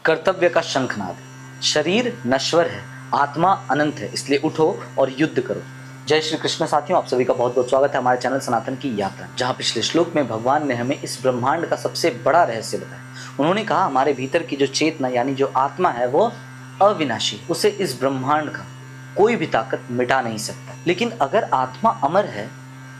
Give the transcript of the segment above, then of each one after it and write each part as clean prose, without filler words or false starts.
कर्तव्य का शंखनाद। शरीर नश्वर है, आत्मा अनंत है, इसलिए उठो और युद्ध करो। जय श्री कृष्ण साथियों, आप सभी का बहुत बहुत स्वागत है हमारे चैनल सनातन की यात्रा, जहाँ पिछले श्लोक में भगवान ने हमें इस ब्रह्मांड का सबसे बड़ा रहस्य बताया। उन्होंने कहा हमारे भीतर की जो चेतना यानी जो आत्मा है वो अविनाशी, उसे इस ब्रह्मांड का कोई भी ताकत मिटा नहीं सकता। लेकिन अगर आत्मा अमर है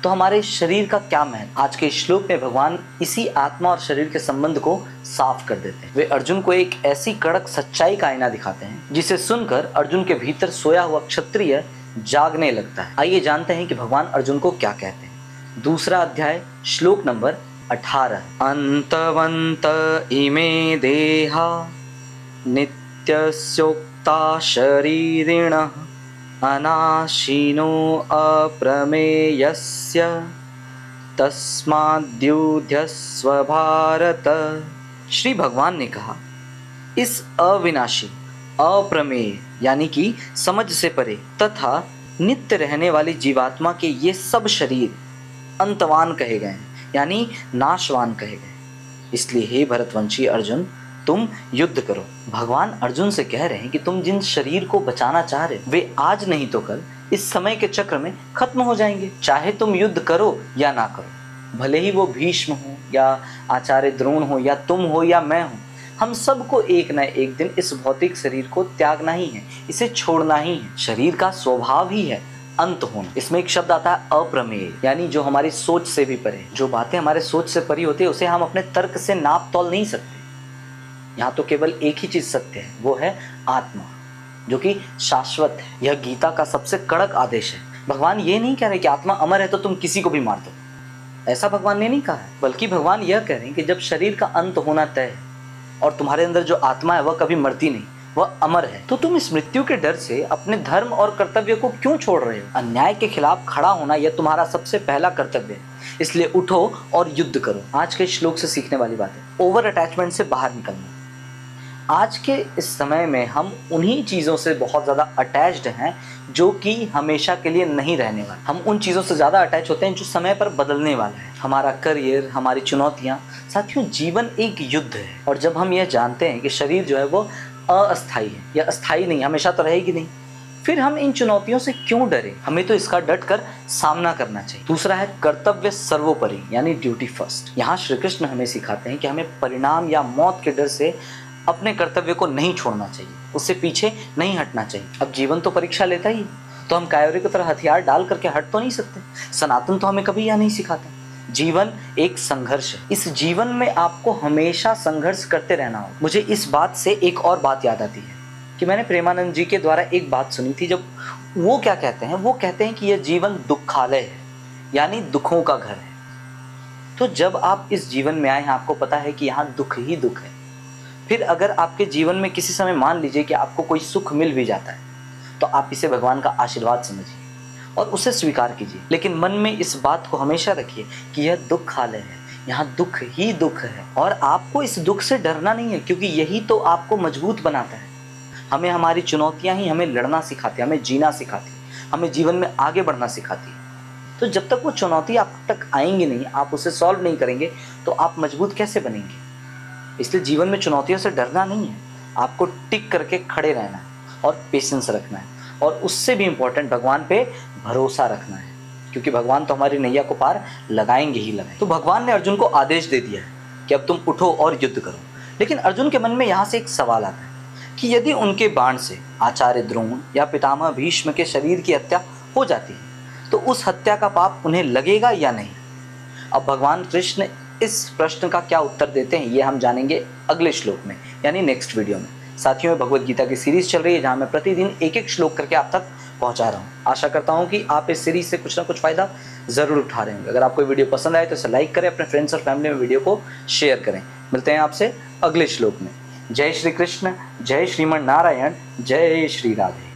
तो हमारे शरीर का क्या महत्व। आज के श्लोक में भगवान इसी आत्मा और शरीर के संबंध को साफ कर देते हैं। वे अर्जुन को एक ऐसी कड़क सच्चाई का आईना दिखाते हैं जिसे सुनकर अर्जुन के भीतर सोया हुआ क्षत्रिय जागने लगता है। आइए जानते हैं कि भगवान अर्जुन को क्या कहते हैं। दूसरा अध्याय श्लोक नंबर 18। अंतवंत इमे देहा नित्यस्योक्ता शरीरिणः अनाशिनो अप्रमेयस्य तस्माद्युध्यस्व भारत। श्री भगवान ने कहा इस अविनाशी, अप्रमेय यानी कि समझ से परे तथा नित्य रहने वाली जीवात्मा के ये सब शरीर अंतवान कहे गए हैं, यानी नाशवान कहे गए। इसलिए हे भरतवंशी अर्जुन, तुम युद्ध करो। भगवान अर्जुन से कह रहे हैं कि तुम जिन शरीर को बचाना चाह रहे हो वे आज नहीं तो कल इस समय के चक्र में खत्म हो जाएंगे। चाहे तुम युद्ध करो या ना करो, भले ही वो भीष्म हो या आचार्य द्रोण हो या तुम हो या मैं हूं, हम सबको एक न एक दिन इस भौतिक शरीर को त्यागना ही है, इसे छोड़ना ही है। शरीर का स्वभाव ही है अंत होना। इसमें एक शब्द आता है अप्रमेय, यानी जो हमारी सोच से भी परे। जो बातें हमारे सोच से परी होती है उसे हम अपने तर्क से नाप तोल नहीं सकते। यहाँ तो केवल एक ही चीज सत्य है, वो है आत्मा, जो कि शाश्वत है। यह गीता का सबसे कड़क आदेश है। भगवान ये नहीं कह रहे कि आत्मा अमर है तो तुम किसी को भी मार दो, ऐसा भगवान ने नहीं कहा है। बल्कि भगवान यह कह रहे हैं कि जब शरीर का अंत होना तय है और तुम्हारे अंदर जो आत्मा है वह कभी मरती नहीं, वह अमर है, तो तुम इस मृत्यु के डर से अपने धर्म और कर्तव्य को क्यों छोड़ रहे हो। अन्याय के खिलाफ खड़ा होना यह तुम्हारा सबसे पहला कर्तव्य है, इसलिए उठो और युद्ध करो। आज के श्लोक से सीखने वाली बात है ओवर अटैचमेंट से बाहर निकलना। आज के इस समय में हम उन्हीं चीज़ों से बहुत ज़्यादा अटैच्ड हैं जो कि हमेशा के लिए नहीं रहने वाले। हम उन चीज़ों से ज़्यादा अटैच होते हैं जो समय पर बदलने वाला है। हमारा करियर, हमारी चुनौतियाँ। साथियों, जीवन एक युद्ध है और जब हम यह जानते हैं कि शरीर जो है वो अस्थायी है या अस्थायी नहीं, हमेशा तो रहेगी नहीं, फिर हम इन चुनौतियों से क्यों डरे। हमें तो इसका डट कर सामना करना चाहिए। दूसरा है कर्तव्य सर्वोपरि, यानी ड्यूटी फर्स्ट। यहाँ श्री कृष्ण हमें सिखाते हैं कि हमें परिणाम या मौत के डर से अपने कर्तव्य को नहीं छोड़ना चाहिए, उससे पीछे नहीं हटना चाहिए। अब जीवन तो परीक्षा लेता ही, तो हम कायोरे की तरह हथियार डाल करके हट तो नहीं सकते। सनातन तो हमें कभी यह नहीं सिखाता। जीवन एक संघर्ष है, इस जीवन में आपको हमेशा संघर्ष करते रहना होगा। मुझे इस बात से एक और बात याद आती है कि मैंने प्रेमानंद जी के द्वारा एक बात सुनी थी। जब वो क्या कहते हैं, वो कहते हैं कि यह जीवन दुखालय है, यानी दुखों का घर है। तो जब आप इस जीवन में आए हैं, आपको पता है कि यहाँ दुख ही दुख है। फिर अगर आपके जीवन में किसी समय मान लीजिए कि आपको कोई सुख मिल भी जाता है तो आप इसे भगवान का आशीर्वाद समझिए और उसे स्वीकार कीजिए। लेकिन मन में इस बात को हमेशा रखिए कि यह दुखालय है, यहाँ दुख ही दुख है और आपको इस दुख से डरना नहीं है, क्योंकि यही तो आपको मजबूत बनाता है। हमें हमारी चुनौतियाँ ही हमें लड़ना सिखाती है, हमें जीना सिखाती है, हमें जीवन में आगे बढ़ना सिखाती है। तो जब तक वो चुनौती आप तक आएंगी नहीं, आप उसे सॉल्व नहीं करेंगे तो आप मजबूत कैसे बनेंगे। इसलिए जीवन में चुनौतियों से डरना नहीं है, आपको टिक करके खड़े रहना है और पेशेंस रखना है और उससे भी इम्पोर्टेंट भगवान पे भरोसा रखना है, क्योंकि भगवान तो हमारी नैया को पार लगाएंगे ही लगाएंगे। तो भगवान ने अर्जुन को आदेश दे दिया है कि अब तुम उठो और युद्ध करो। लेकिन अर्जुन के मन में यहाँ से एक सवाल आता है कि यदि उनके बाण से आचार्य द्रोण या पितामह भीष्म के शरीर की हत्या हो जाती है तो उस हत्या का पाप उन्हें लगेगा या नहीं। अब भगवान कृष्ण इस प्रश्न का क्या उत्तर देते हैं ये हम जानेंगे अगले श्लोक में, यानी नेक्स्ट वीडियो में। साथियों, में भगवत गीता की सीरीज चल रही है जहां मैं प्रतिदिन एक एक श्लोक करके आप तक पहुंचा रहा हूं। आशा करता हूं कि आप इस सीरीज से कुछ ना कुछ फायदा जरूर उठा रहे होंगे। अगर आपको वीडियो पसंद आए तो इसे लाइक करें, अपने फ्रेंड्स और फैमिली में वीडियो को शेयर करें। मिलते हैं आपसे अगले श्लोक में। जय श्री कृष्ण, जय श्रीमन नारायण, जय श्री राधे।